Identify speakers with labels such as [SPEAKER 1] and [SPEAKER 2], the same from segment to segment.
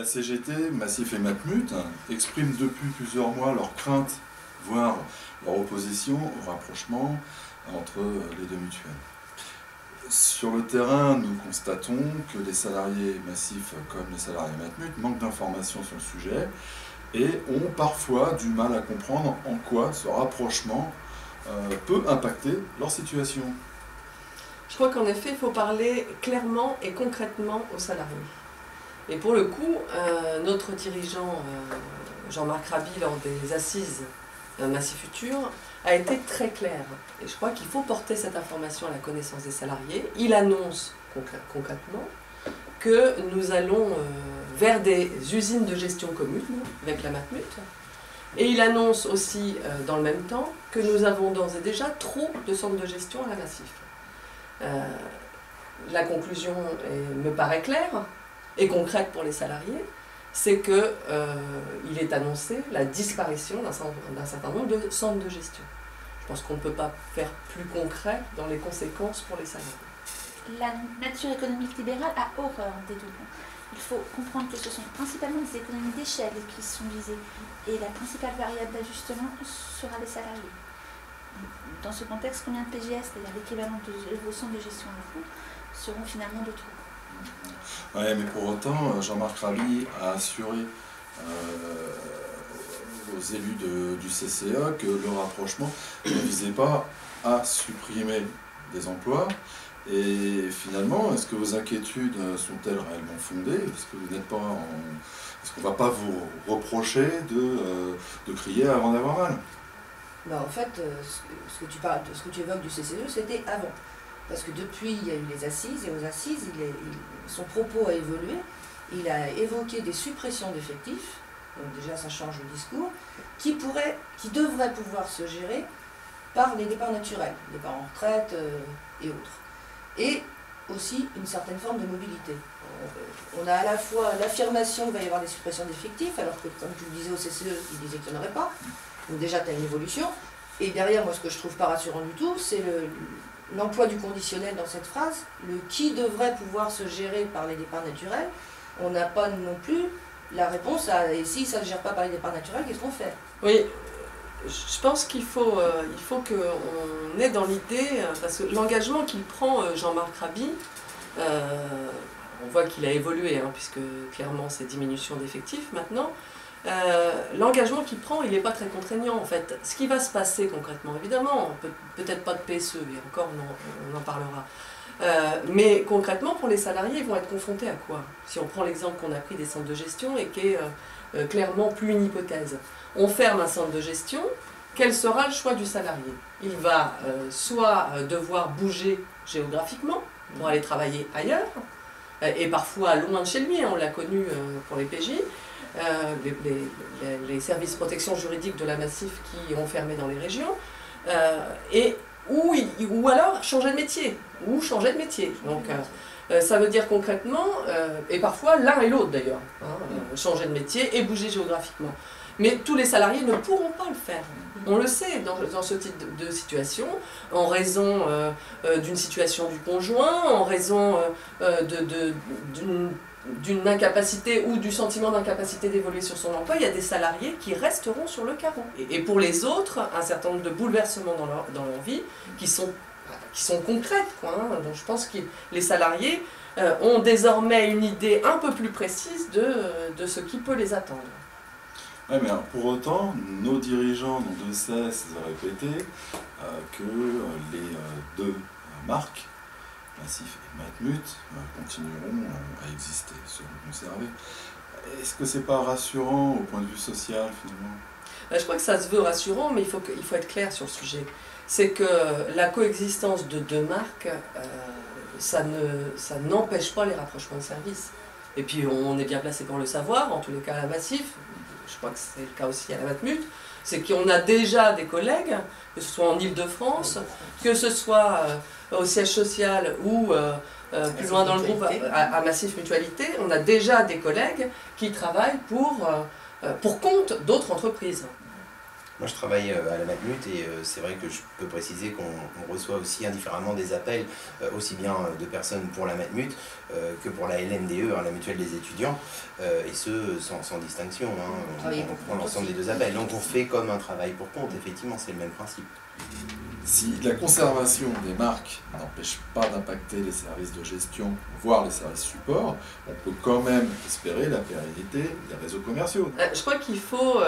[SPEAKER 1] La CGT, Massif et Matmut, expriment depuis plusieurs mois leurs craintes, voire leur opposition au rapprochement entre les deux mutuelles. Sur le terrain, nous constatons que les salariés Massif comme les salariés Matmut manquent d'informations sur le sujet et ont parfois du mal à comprendre en quoi ce rapprochement peut impacter leur situation.
[SPEAKER 2] Je crois qu'en effet, il faut parler clairement et concrètement aux salariés. Et pour le coup, notre dirigeant Jean-Marc Raby, lors des assises Massif Futur, a été très clair. Et je crois qu'il faut porter cette information à la connaissance des salariés. Il annonce concrètement que nous allons vers des usines de gestion commune avec la Matmut. Et il annonce aussi dans le même temps que nous avons d'ores et déjà trop de centres de gestion à la Massif. La conclusion me paraît claire et concrète pour les salariés, c'est qu'il est annoncé la disparition d'un certain nombre de centres de gestion. Je pense qu'on ne peut pas faire plus concret dans les conséquences pour les salariés.
[SPEAKER 3] La nature économique libérale a horreur des doublons. Il faut comprendre que ce sont principalement des économies d'échelle qui sont visées et la principale variable d'ajustement sera les salariés. Dans ce contexte, combien de PGS, c'est-à-dire l'équivalent de vos centres de gestion locaux, seront finalement de trop?
[SPEAKER 1] Oui, mais pour autant, Jean-Marc Raby a assuré aux élus du CCA que le rapprochement ne visait pas à supprimer des emplois. Et finalement, est-ce que vos inquiétudes sont-elles réellement fondées? Est-ce que vous n'êtes pas Est-ce qu'on ne va pas vous reprocher de crier avant d'avoir mal?
[SPEAKER 4] Ben, en fait, ce que tu évoques du CCE, c'était avant. Parce que depuis, il y a eu les assises, et aux assises, son propos a évolué. Il a évoqué des suppressions d'effectifs, donc déjà ça change le discours, qui devraient pouvoir se gérer par les départs naturels, départs en retraite et autres. Et aussi une certaine forme de mobilité. On a à la fois l'affirmation qu'il va y avoir des suppressions d'effectifs, alors que, comme tu le disais au CCE, il disait qu'il n'y en aurait pas. Donc déjà, tu as une évolution. Et derrière, moi, ce que je trouve pas rassurant du tout, c'est l'emploi du conditionnel dans cette phrase, le qui devrait pouvoir se gérer par les départs naturels. On n'a pas non plus la réponse à, et si ça ne se gère pas par les départs naturels, qu'est-ce qu'on fait?
[SPEAKER 2] Oui, je pense qu'il faut qu'on ait dans l'idée, parce que l'engagement qu'il prend Jean-Marc Raby, on voit qu'il a évolué, hein, puisque clairement c'est diminution d'effectifs maintenant. L'engagement qu'il prend, il n'est pas très contraignant en fait. Ce qui va se passer concrètement, évidemment, peut-être pas de PSE, et encore on en parlera. Mais concrètement, pour les salariés, ils vont être confrontés à quoi? Si on prend l'exemple qu'on a pris des centres de gestion et qui est clairement plus une hypothèse. On ferme un centre de gestion, quel sera le choix du salarié? Il va soit devoir bouger géographiquement pour aller travailler ailleurs, et parfois loin de chez lui, hein, on l'a connu pour les PJ, les services de protection juridique de la Massif qui ont fermé dans les régions, ou alors changer de métier, Donc ça veut dire concrètement, et parfois l'un et l'autre d'ailleurs, hein, changer de métier et bouger géographiquement. Mais tous les salariés ne pourront pas le faire. On le sait dans ce type de situation, en raison d'une situation du conjoint, en raison d'une incapacité ou du sentiment d'incapacité d'évoluer sur son emploi, il y a des salariés qui resteront sur le carreau. Et pour les autres, un certain nombre de bouleversements dans leur vie qui sont concrètes, quoi, hein. Donc je pense que les salariés ont désormais une idée un peu plus précise de ce qui peut les attendre.
[SPEAKER 1] Oui, mais alors, pour autant, nos dirigeants n'ont de cesse de répéter que les deux marques, Massif et Matmut, continueront à exister, seront conservées. Est-ce que c'est pas rassurant au point de vue social, finalement?
[SPEAKER 2] Je crois que ça se veut rassurant, mais il faut être clair sur le sujet. C'est que la coexistence de deux marques, ça n'empêche pas les rapprochements de services. Et puis on est bien placé pour le savoir, en tous les cas à la Massif, je crois que c'est le cas aussi à la Matmut, c'est qu'on a déjà des collègues, que ce soit en Île-de-France, que ce soit au siège social ou plus loin dans le groupe à Massif Mutualité, on a déjà des collègues qui travaillent pour compte d'autres entreprises.
[SPEAKER 5] Moi, je travaille à la Matmut et c'est vrai que je peux préciser qu'on reçoit aussi indifféremment des appels, aussi bien de personnes pour la Matmut que pour la LMDE, la mutuelle des étudiants, et ce, sans distinction. Hein. On prend l'ensemble des deux appels. Donc on fait comme un travail pour compte, effectivement, c'est le même principe.
[SPEAKER 1] Si la conservation des marques n'empêche pas d'impacter les services de gestion, voire les services support, on peut quand même espérer la pérennité des réseaux commerciaux.
[SPEAKER 2] Je crois qu'il faut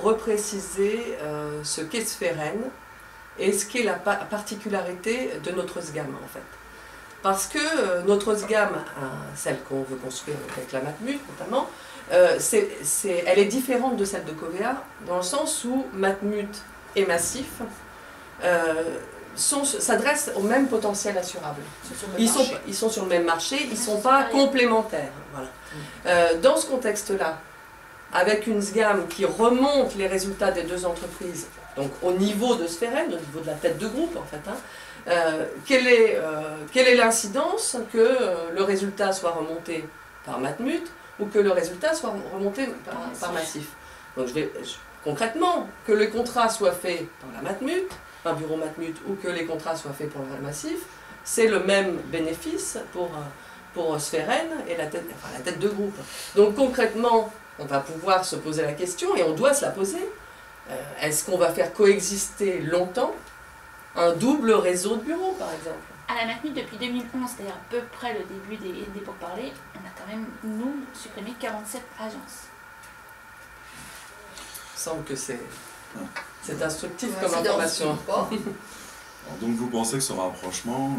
[SPEAKER 2] repréciser ce qu'est Spheren et ce qu'est la particularité de notre SGAM en fait. Parce que notre SGAM, celle qu'on veut construire avec la Matmut notamment, elle est différente de celle de Covea dans le sens où Matmut et Massif s'adressent au même potentiel assurable. Ils sont sur le même marché, ils ne sont pas complémentaires. Voilà. Dans ce contexte-là, avec une SGAM qui remonte les résultats des deux entreprises, donc au niveau de Spheren, au niveau de la tête de groupe en fait, quelle est l'incidence que le résultat soit remonté par Matmut ou que le résultat soit remonté par Massif. Donc concrètement, que le contrat soit fait par la Matmut, un bureau Matmut, ou que les contrats soient faits pour le Massif, c'est le même bénéfice pour Spheren et la tête de groupe. Donc concrètement, on va pouvoir se poser la question, et on doit se la poser, est-ce qu'on va faire coexister longtemps un double réseau de bureaux, par exemple?
[SPEAKER 3] À la Matmut, depuis 2011, c'est-à-dire à peu près le début des pourparlers, on a quand même, nous, supprimé 47 agences.
[SPEAKER 2] Il semble que c'est instructif comme information.
[SPEAKER 1] Alors, donc vous pensez que ce rapprochement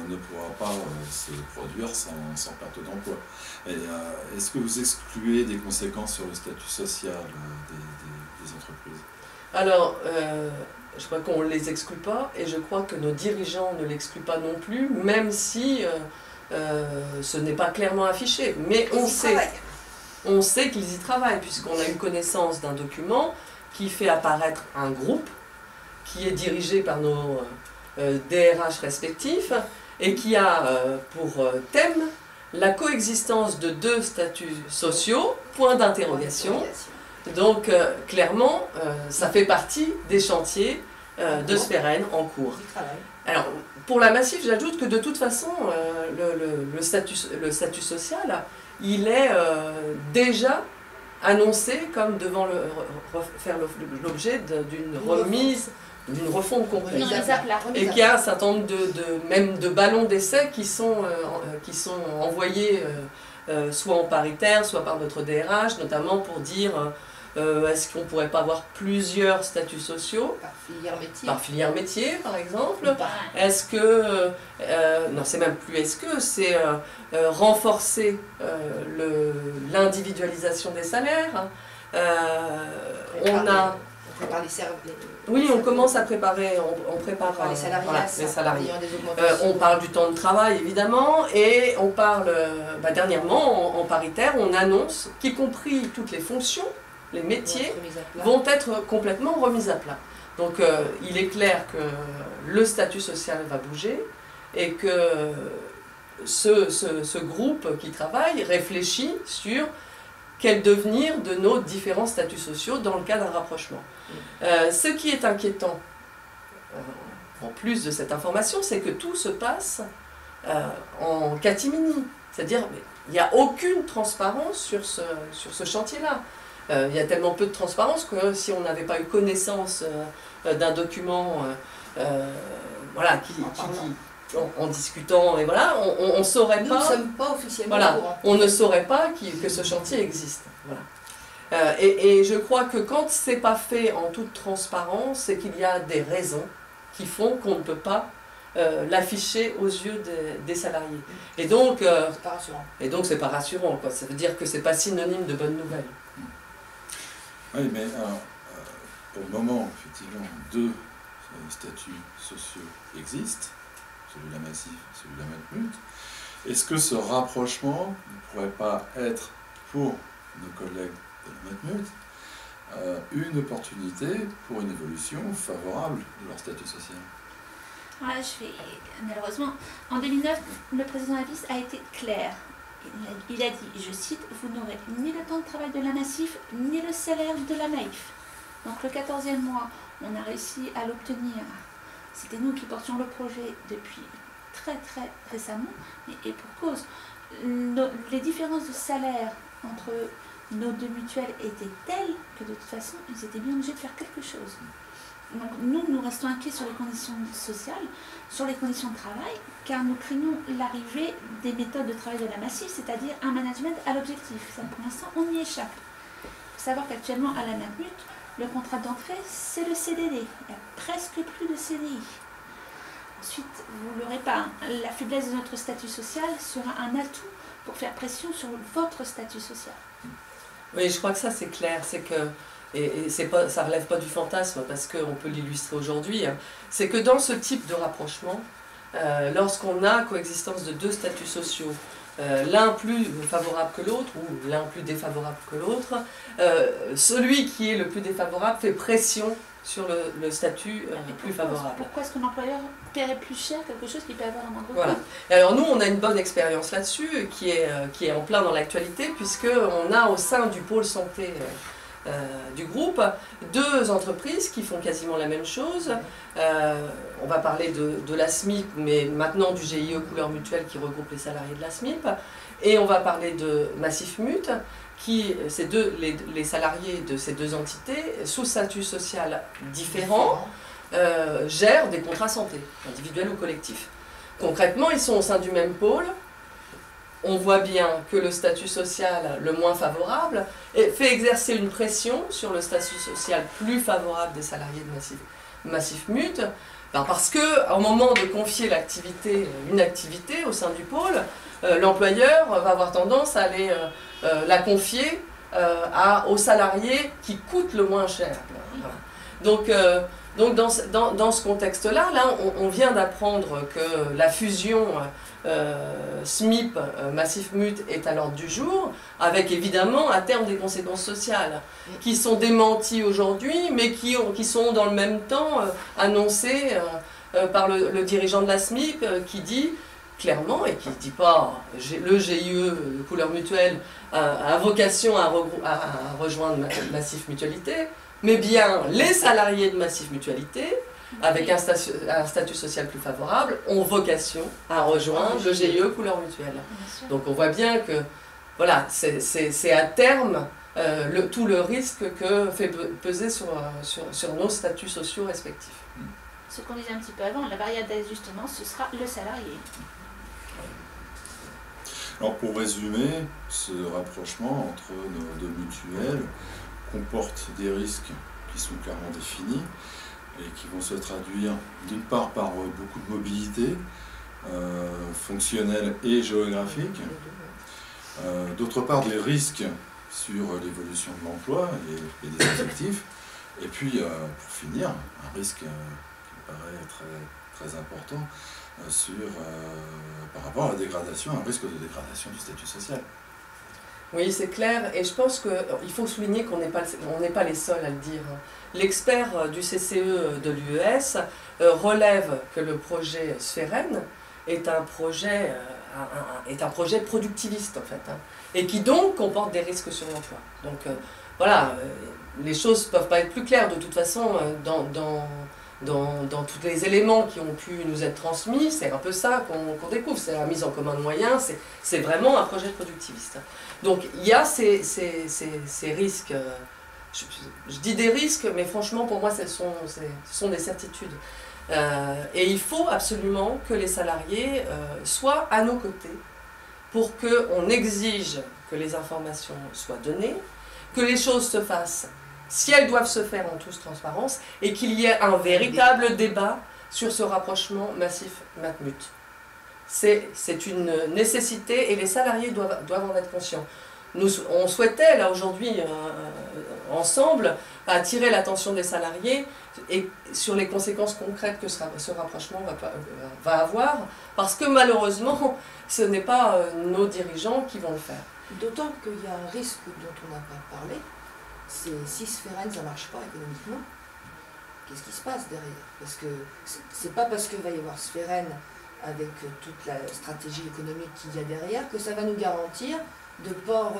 [SPEAKER 1] ne pourra pas se produire sans perte d'emploi. Est-ce que vous excluez des conséquences sur le statut social des entreprises?
[SPEAKER 2] Alors, je crois qu'on ne les exclut pas, et je crois que nos dirigeants ne l'excluent pas non plus, même si ce n'est pas clairement affiché. Mais on sait qu'ils y travaillent, puisqu'on a eu connaissance d'un document qui fait apparaître un groupe qui est dirigé par nos DRH respectifs et qui a pour thème la coexistence de deux statuts sociaux, point d'interrogation. Donc clairement, ça fait partie des chantiers de Spheren en cours. Alors, pour la Massif, j'ajoute que de toute façon, le statut social, il est déjà annoncé comme devant faire l'objet d'une remise, d'une refonte complète. Et qu'il y a un certain nombre même de ballons d'essai qui sont envoyés soit en paritaire, soit par notre DRH, notamment pour dire est-ce qu'on ne pourrait pas avoir plusieurs statuts sociaux par filière métier, par exemple. Est-ce que, non c'est même plus est-ce que, c'est renforcer l'individualisation des salaires. Oui, on commence à préparer, on prépare
[SPEAKER 4] les salariés.
[SPEAKER 2] Voilà, les salariés. On parle du temps de travail évidemment, et on parle, dernièrement en paritaire, on annonce qu'y compris toutes les fonctions, les métiers vont être complètement remis à plat. Donc il est clair que le statut social va bouger et que ce groupe qui travaille réfléchit sur quel devenir de nos différents statuts sociaux dans le cas d'un rapprochement. Ce qui est inquiétant, en plus de cette information, c'est que tout se passe en catimini. C'est-à-dire il n'y a aucune transparence sur ce chantier-là. Il y a tellement peu de transparence que si on n'avait pas eu connaissance d'un document en discutant, et voilà, on ne saurait pas.
[SPEAKER 4] Nous ne sommes pas officiellement
[SPEAKER 2] voilà,
[SPEAKER 4] au courant.
[SPEAKER 2] on ne saurait pas que ce chantier existe. Voilà. Et je crois que quand c'est pas fait en toute transparence, c'est qu'il y a des raisons qui font qu'on ne peut pas l'afficher aux yeux des salariés. Et donc,
[SPEAKER 4] c'est pas rassurant.
[SPEAKER 2] Et donc c'est pas rassurant, quoi. Ça veut dire que c'est pas synonyme de bonne nouvelle.
[SPEAKER 1] Oui, mais alors, pour le moment, effectivement, deux statuts sociaux existent, celui de la Massif et celui de la Matmut. Est-ce que ce rapprochement ne pourrait pas être, pour nos collègues de la Matmut, une opportunité pour une évolution favorable de leur statut social?
[SPEAKER 3] Malheureusement, en 2009, le président Avis a été clair. Il a dit, je cite, vous n'aurez ni le temps de travail de la Massif, ni le salaire de la Maïf. Donc le 14e mois, on a réussi à l'obtenir. C'était nous qui portions le projet depuis très récemment, et pour cause. Les différences de salaire entre nos deux mutuelles étaient telles que de toute façon, ils étaient bien obligés de faire quelque chose. Donc nous restons inquiets sur les conditions sociales, sur les conditions de travail, car nous craignons l'arrivée des méthodes de travail de la Massif, c'est-à-dire un management à l'objectif. Ça, pour l'instant, on y échappe. Il faut savoir qu'actuellement, à la Matmut, le contrat d'entrée, c'est le CDD. Il n'y a presque plus de CDI. Ensuite, vous ne l'aurez pas, la faiblesse de notre statut social sera un atout pour faire pression sur votre statut social.
[SPEAKER 2] Oui, je crois que ça c'est clair, c'est que, et c'est pas, ça ne relève pas du fantasme parce qu'on peut l'illustrer aujourd'hui, hein, c'est que dans ce type de rapprochement, lorsqu'on a coexistence de deux statuts sociaux, l'un plus favorable que l'autre ou l'un plus défavorable que l'autre, celui qui est le plus défavorable fait pression sur le statut plus favorable.
[SPEAKER 3] Pourquoi est-ce qu'un employeur paierait plus cher quelque chose qui peut avoir un moindre coût?
[SPEAKER 2] Voilà. Et alors nous, on a une bonne expérience là-dessus, qui est en plein dans l'actualité, puisqu'on a au sein du pôle santé du groupe deux entreprises qui font quasiment la même chose. On va parler de la SMIP, mais maintenant du GIE Couleur Mutuelle qui regroupe les salariés de la SMIP. Et on va parler de Massif Mut, qui, les salariés de ces deux entités, sous statut social différent, gèrent des contrats santé, individuels ou collectifs. Concrètement, ils sont au sein du même pôle. On voit bien que le statut social le moins favorable fait exercer une pression sur le statut social plus favorable des salariés de Massif Mut, parce qu'au moment de confier une activité au sein du pôle, l'employeur va avoir tendance à aller la confier aux salariés qui coûtent le moins cher. Donc dans ce contexte-là, on vient d'apprendre que la fusion SMIP, Massif Mut est à l'ordre du jour, avec évidemment à terme des conséquences sociales qui sont démenties aujourd'hui, mais qui sont dans le même temps annoncées par le dirigeant de la SMIP qui dit clairement, et qui ne dit pas le GIE Couleur Mutuelle a vocation à rejoindre Massif Mutualité, mais bien les salariés de Massif Mutualité, avec un statut social plus favorable, ont vocation à rejoindre le GIE Couleur Mutuelle. Donc on voit bien que voilà, c'est à terme tout le risque que fait peser sur nos statuts sociaux respectifs.
[SPEAKER 3] Ce qu'on disait un petit peu avant, la variable d'ajustement, ce sera le salarié.
[SPEAKER 1] Alors pour résumer, ce rapprochement entre nos deux mutuelles comporte des risques qui sont clairement définis et qui vont se traduire d'une part par beaucoup de mobilité fonctionnelle et géographique, d'autre part des risques sur l'évolution de l'emploi et des effectifs, et puis pour finir, un risque qui me paraît très important par rapport à la dégradation, un risque de dégradation du statut social.
[SPEAKER 2] Oui, c'est clair, et je pense qu'il faut souligner qu'on n'est pas les seuls à le dire. L'expert du CCE de l'UES relève que le projet Sphérène est un projet productiviste en fait, et qui donc comporte des risques sur l'emploi. Donc voilà, les choses ne peuvent pas être plus claires de toute façon dans tous les éléments qui ont pu nous être transmis, c'est un peu ça qu'on découvre, c'est la mise en commun de moyens, c'est vraiment un projet productiviste. Donc il y a ces risques, je dis des risques, mais franchement pour moi ce sont des certitudes. Et il faut absolument que les salariés soient à nos côtés pour qu'on exige que les informations soient données, que les choses se fassent si elles doivent se faire en toute transparence, et qu'il y ait un véritable débat sur ce rapprochement Massif-Matmut. C'est une nécessité et les salariés doivent en être conscients. On souhaitait, là aujourd'hui, ensemble, attirer l'attention des salariés et sur les conséquences concrètes que ce rapprochement va avoir, parce que malheureusement, ce n'est pas nos dirigeants qui vont le faire.
[SPEAKER 4] D'autant qu'il y a un risque dont on n'a pas parlé, c'est si Sphérène ça ne marche pas économiquement, qu'est-ce qui se passe derrière? Parce que c'est pas parce qu'il va y avoir Sphérène avec toute la stratégie économique qu'il y a derrière que ça va nous garantir de ne pas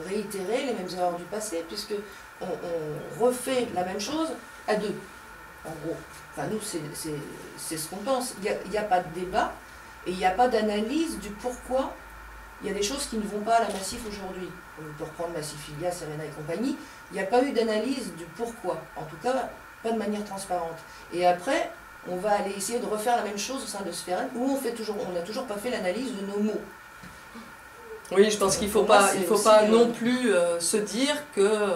[SPEAKER 4] réitérer les mêmes erreurs du passé, puisque on refait la même chose à deux, en gros. Enfin, nous, c'est ce qu'on pense. Il n'y a pas de débat et il n'y a pas d'analyse du pourquoi il y a des choses qui ne vont pas à la Massif aujourd'hui. On peut reprendre Massifilia, Serena et compagnie. Il n'y a pas eu d'analyse du pourquoi. En tout cas, pas de manière transparente. Et après, on va aller essayer de refaire la même chose au sein de Sphérène, où on n'a toujours pas fait l'analyse de nos mots.
[SPEAKER 2] Oui, je pense qu'il ne faut pas non plus se dire que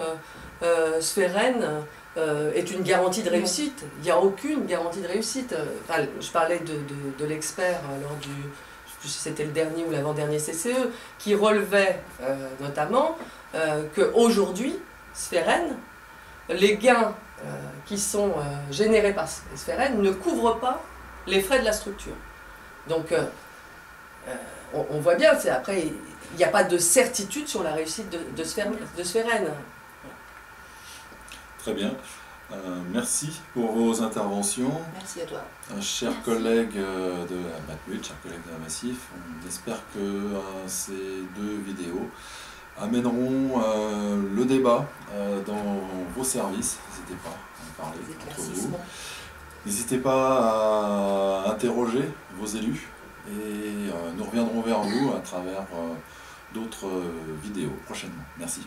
[SPEAKER 2] Sphérène est une garantie de réussite. Il n'y a aucune garantie de réussite. Enfin, je parlais de l'expert lors du, je ne sais plus si c'était le dernier ou l'avant-dernier CCE, qui relevait notamment qu'aujourd'hui, Sphérène, les gains qui sont générés par Sphérène ne couvrent pas les frais de la structure. Donc, on voit bien, après, il n'y a pas de certitude sur la réussite de Sphérène.
[SPEAKER 1] Très bien. Merci pour vos interventions.
[SPEAKER 4] Merci à toi.
[SPEAKER 1] Chers collègues de la Matmut, chers collègues de la Massif, on espère que ces deux vidéos amèneront le débat dans vos services. N'hésitez pas à en parler entre vous. N'hésitez pas à interroger vos élus et nous reviendrons vers vous à travers d'autres vidéos prochainement. Merci.